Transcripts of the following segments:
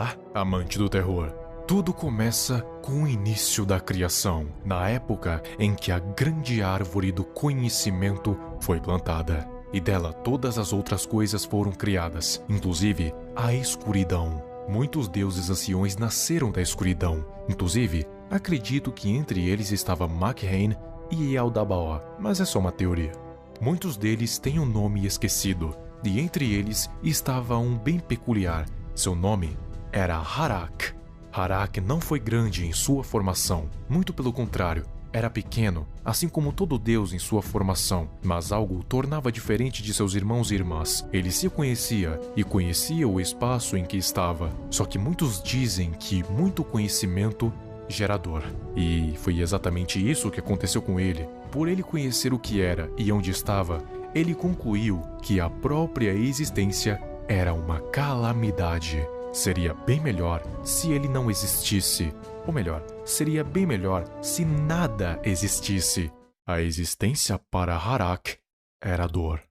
Olá, amante do terror. Tudo começa com o início da criação, na época em que a grande árvore do conhecimento foi plantada. E dela todas as outras coisas foram criadas, inclusive a escuridão. Muitos deuses anciões nasceram da escuridão. Inclusive, acredito que entre eles estava Makhain e Yaldabaoth, mas é só uma teoria. Muitos deles têm um nome esquecido, e entre eles estava um bem peculiar. Seu nome era Harak. Harak não foi grande em sua formação, muito pelo contrário, era pequeno, assim como todo deus em sua formação, mas algo o tornava diferente de seus irmãos e irmãs. Ele se conhecia e conhecia o espaço em que estava, só que muitos dizem que muito conhecimento gera dor. E foi exatamente isso que aconteceu com ele. Por ele conhecer o que era e onde estava, ele concluiu que a própria existência era uma calamidade. Seria bem melhor se ele não existisse. Ou melhor, seria bem melhor se nada existisse. A existência para Harak era dor.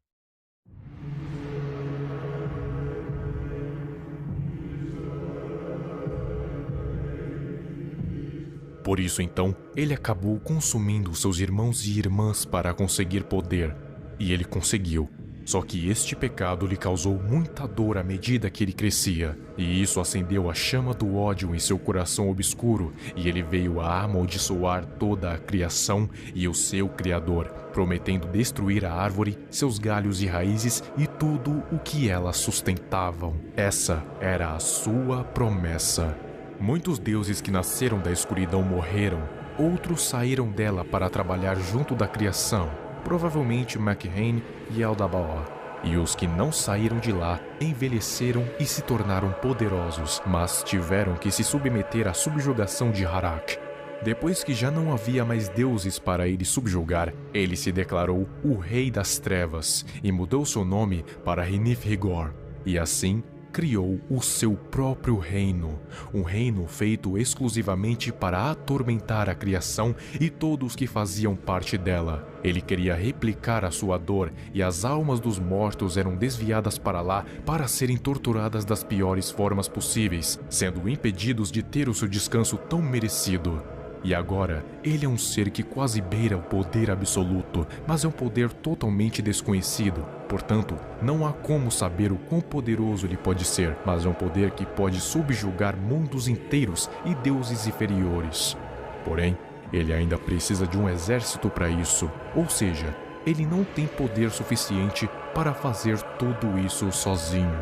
Por isso então, ele acabou consumindo seus irmãos e irmãs para conseguir poder. E ele conseguiu. Só que este pecado lhe causou muita dor à medida que ele crescia, e isso acendeu a chama do ódio em seu coração obscuro, e ele veio a amaldiçoar toda a criação e o seu Criador, prometendo destruir a árvore, seus galhos e raízes e tudo o que elas sustentavam. Essa era a sua promessa. Muitos deuses que nasceram da escuridão morreram, outros saíram dela para trabalhar junto da criação, provavelmente Makhain e Yaldabaoth. E os que não saíram de lá envelheceram e se tornaram poderosos, mas tiveram que se submeter à subjugação de Harak. Depois que já não havia mais deuses para ele subjugar, ele se declarou o Rei das Trevas e mudou seu nome para Hnif-Higor. E assim criou o seu próprio reino, um reino feito exclusivamente para atormentar a criação e todos que faziam parte dela. Ele queria replicar a sua dor e as almas dos mortos eram desviadas para lá para serem torturadas das piores formas possíveis, sendo impedidos de ter o seu descanso tão merecido. E agora, ele é um ser que quase beira o poder absoluto, mas é um poder totalmente desconhecido. Portanto, não há como saber o quão poderoso ele pode ser, mas é um poder que pode subjugar mundos inteiros e deuses inferiores. Porém, ele ainda precisa de um exército para isso, ou seja, ele não tem poder suficiente para fazer tudo isso sozinho.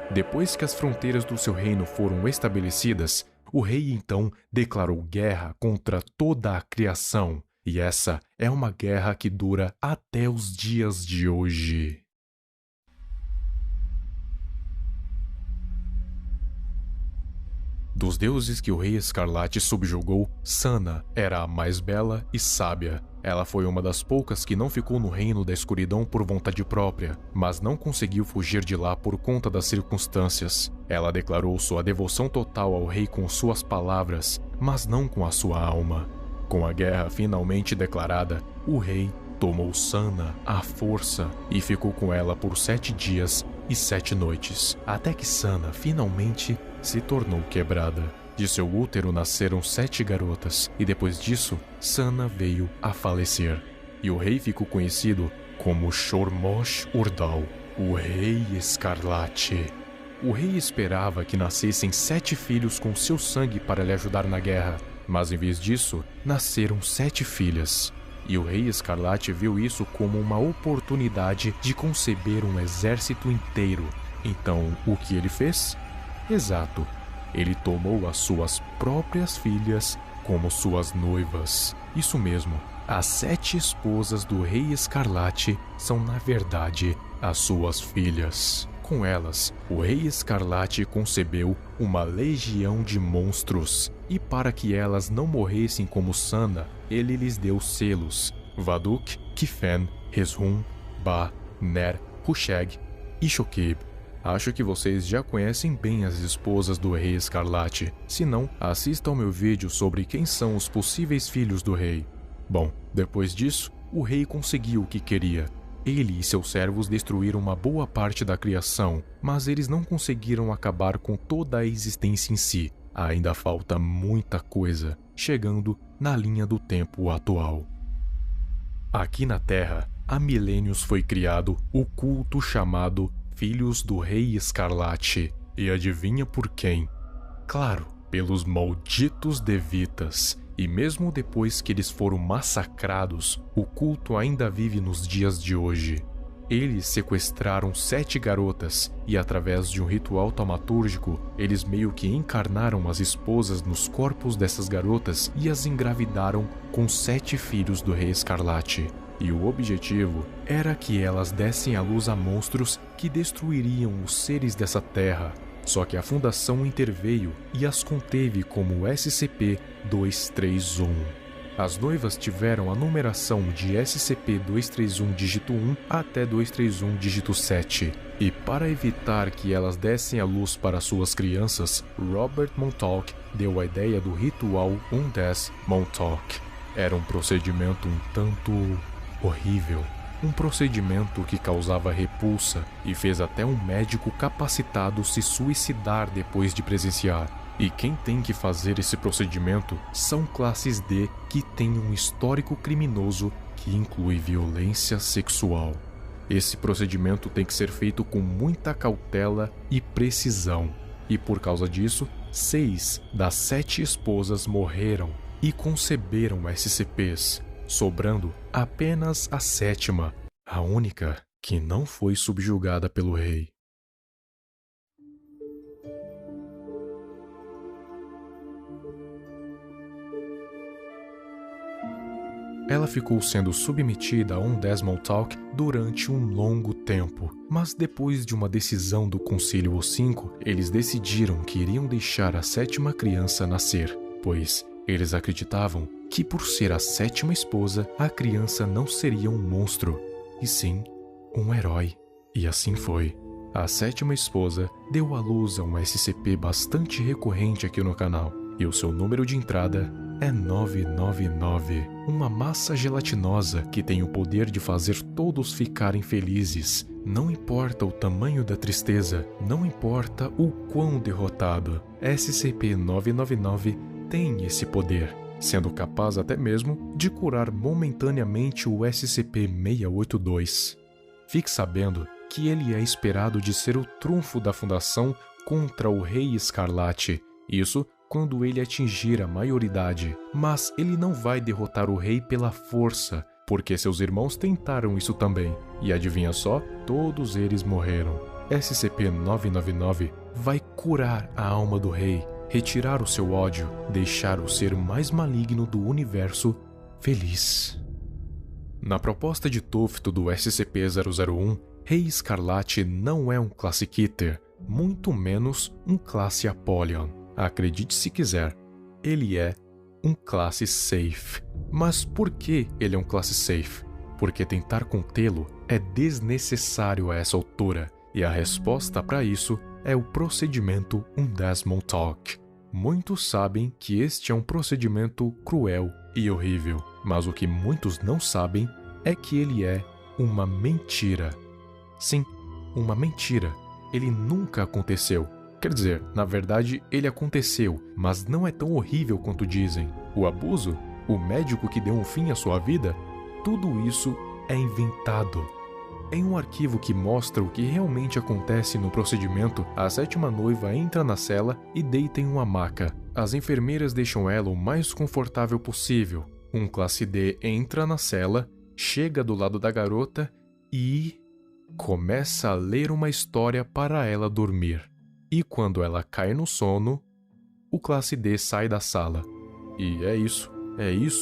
Depois que as fronteiras do seu reino foram estabelecidas, o rei então declarou guerra contra toda a criação, e essa é uma guerra que dura até os dias de hoje. Dos deuses que o Rei Escarlate subjugou, Sana era a mais bela e sábia. Ela foi uma das poucas que não ficou no reino da escuridão por vontade própria, mas não conseguiu fugir de lá por conta das circunstâncias. Ela declarou sua devoção total ao rei com suas palavras, mas não com a sua alma. Com a guerra finalmente declarada, o rei tomou Sana à força e ficou com ela por 7 dias e 7 noites, até que Sana finalmente se tornou quebrada. De seu útero nasceram 7 garotas, e depois disso, Sana veio a falecer. E o rei ficou conhecido como Shor-Mosh-Urdal, o Rei Escarlate. O rei esperava que nascessem 7 filhos com seu sangue para lhe ajudar na guerra, mas em vez disso, nasceram 7 filhas. E o Rei Escarlate viu isso como uma oportunidade de conceber um exército inteiro. Então, o que ele fez? Exato. Ele tomou as suas próprias filhas como suas noivas. Isso mesmo, as 7 esposas do Rei Escarlate são, na verdade, as suas filhas. Com elas, o Rei Escarlate concebeu uma legião de monstros. E para que elas não morressem como Sana, ele lhes deu selos: Vaduk, Kifen, Rezhum, Ba, Ner, Husheg e Shokib. Acho que vocês já conhecem bem as esposas do Rei Escarlate. Se não, assista ao meu vídeo sobre quem são os possíveis filhos do rei. Bom, depois disso, o rei conseguiu o que queria. Ele e seus servos destruíram uma boa parte da criação, mas eles não conseguiram acabar com toda a existência em si. Ainda falta muita coisa, chegando na linha do tempo atual. Aqui na Terra, há milênios foi criado o culto chamado Filhos do Rei Escarlate. E adivinha por quem? Claro, pelos malditos Devitas. E mesmo depois que eles foram massacrados, o culto ainda vive nos dias de hoje. Eles sequestraram 7 garotas e, através de um ritual taumatúrgico, eles meio que encarnaram as esposas nos corpos dessas garotas e as engravidaram com 7 filhos do Rei Escarlate. E o objetivo era que elas dessem à luz a monstros que destruiriam os seres dessa terra. Só que a Fundação interveio e as conteve como SCP-231. As noivas tiveram a numeração de SCP-231 dígito 1 até 231 dígito 7. E para evitar que elas dessem à luz para suas crianças, Robert Montauk deu a ideia do ritual Undead Montauk. Era um procedimento um tanto horrível. Um procedimento que causava repulsa e fez até um médico capacitado se suicidar depois de presenciar. E quem tem que fazer esse procedimento são classes D que têm um histórico criminoso que inclui violência sexual. Esse procedimento tem que ser feito com muita cautela e precisão. E por causa disso, 6 das 7 esposas morreram e conceberam SCPs, sobrando apenas a 7ª, a única que não foi subjugada pelo rei. Ela ficou sendo submetida a Undead Montauk durante um longo tempo, mas depois de uma decisão do Concílio O5, eles decidiram que iriam deixar a 7ª criança nascer, pois eles acreditavam que por ser a 7ª esposa, a criança não seria um monstro, e sim um herói. E assim foi. A 7ª esposa deu à luz a um SCP bastante recorrente aqui no canal, e o seu número de entrada é 999, uma massa gelatinosa que tem o poder de fazer todos ficarem felizes. Não importa o tamanho da tristeza, não importa o quão derrotado, SCP-999 tem esse poder, sendo capaz até mesmo de curar momentaneamente o SCP-682. Fique sabendo que ele é esperado de ser o trunfo da Fundação contra o Rei Escarlate, isso quando ele atingir a maioridade, mas ele não vai derrotar o rei pela força, porque seus irmãos tentaram isso também, e adivinha só, todos eles morreram. SCP-999 vai curar a alma do rei, retirar o seu ódio, deixar o ser mais maligno do universo feliz. Na proposta de Tufto do SCP-001, Rei Escarlate não é um Classe Keter, muito menos um Classe Apollyon. Acredite se quiser, ele é um Classe Safe. Mas por que ele é um Classe Safe? Porque tentar contê-lo é desnecessário a essa altura, e a resposta para isso é o procedimento Undead Montauk. Muitos sabem que este é um procedimento cruel e horrível, mas o que muitos não sabem é que ele é uma mentira. Sim, uma mentira. Ele nunca aconteceu. Quer dizer, na verdade, ele aconteceu, mas não é tão horrível quanto dizem. O abuso, o médico que deu um fim à sua vida, tudo isso é inventado. Em um arquivo que mostra o que realmente acontece no procedimento, a 7ª noiva entra na cela e deita em uma maca. As enfermeiras deixam ela o mais confortável possível. Um Classe D entra na cela, chega do lado da garota e começa a ler uma história para ela dormir. E quando ela cai no sono, o Classe D sai da sala. E é isso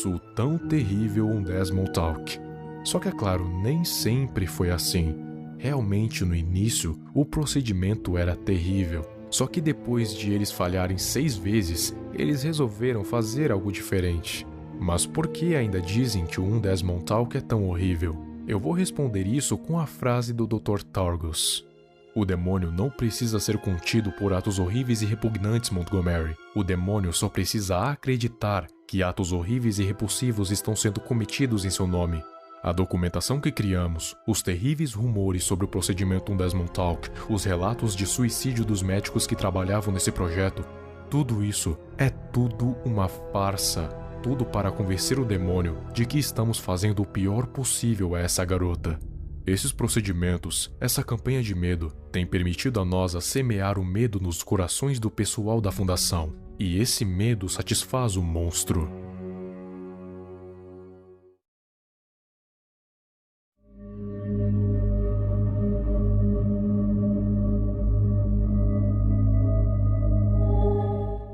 o tão terrível Undead Montauk. Só que é claro, nem sempre foi assim. Realmente no início, o procedimento era terrível. Só que depois de eles falharem 6 vezes, eles resolveram fazer algo diferente. Mas por que ainda dizem que o Undead Montauk é tão horrível? Eu vou responder isso com a frase do Dr. Targus. O demônio não precisa ser contido por atos horríveis e repugnantes, Montgomery. O demônio só precisa acreditar que atos horríveis e repulsivos estão sendo cometidos em seu nome. A documentação que criamos, os terríveis rumores sobre o procedimento Desmond Talk, os relatos de suicídio dos médicos que trabalhavam nesse projeto, tudo isso é tudo uma farsa. Tudo para convencer o demônio de que estamos fazendo o pior possível a essa garota. Esses procedimentos, essa campanha de medo, tem permitido a nós a semear o medo nos corações do pessoal da fundação. E esse medo satisfaz o monstro.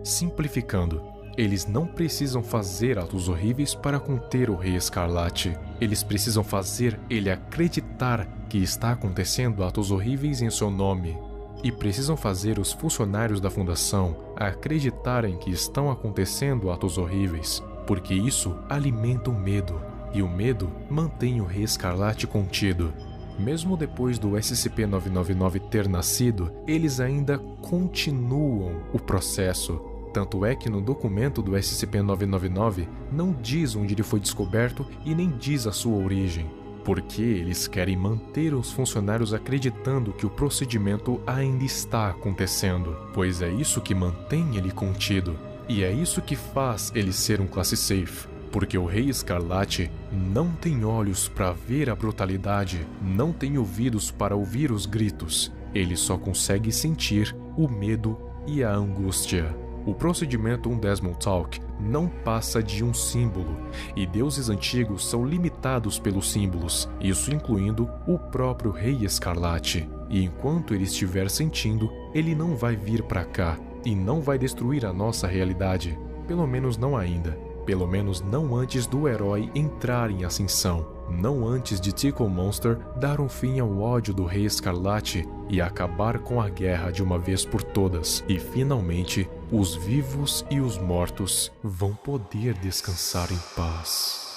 Simplificando, eles não precisam fazer atos horríveis para conter o Rei Escarlate. Eles precisam fazer ele acreditar que está acontecendo atos horríveis em seu nome. E precisam fazer os funcionários da fundação acreditarem que estão acontecendo atos horríveis, porque isso alimenta o medo, e o medo mantém o Rei Escarlate contido. Mesmo depois do SCP-999 ter nascido, eles ainda continuam o processo. Tanto é que no documento do SCP-999 não diz onde ele foi descoberto e nem diz a sua origem, porque eles querem manter os funcionários acreditando que o procedimento ainda está acontecendo, pois é isso que mantém ele contido, e é isso que faz ele ser um classe safe, porque o Rei Escarlate não tem olhos para ver a brutalidade, não tem ouvidos para ouvir os gritos, ele só consegue sentir o medo e a angústia. O procedimento Desmond Talk não passa de um símbolo, e deuses antigos são limitados pelos símbolos, isso incluindo o próprio Rei Escarlate. E enquanto ele estiver sentindo, ele não vai vir para cá, e não vai destruir a nossa realidade. Pelo menos não ainda. Pelo menos não antes do herói entrar em ascensão. Não antes de Tickle Monster dar um fim ao ódio do Rei Escarlate e acabar com a guerra de uma vez por todas. E finalmente, os vivos e os mortos vão poder descansar em paz.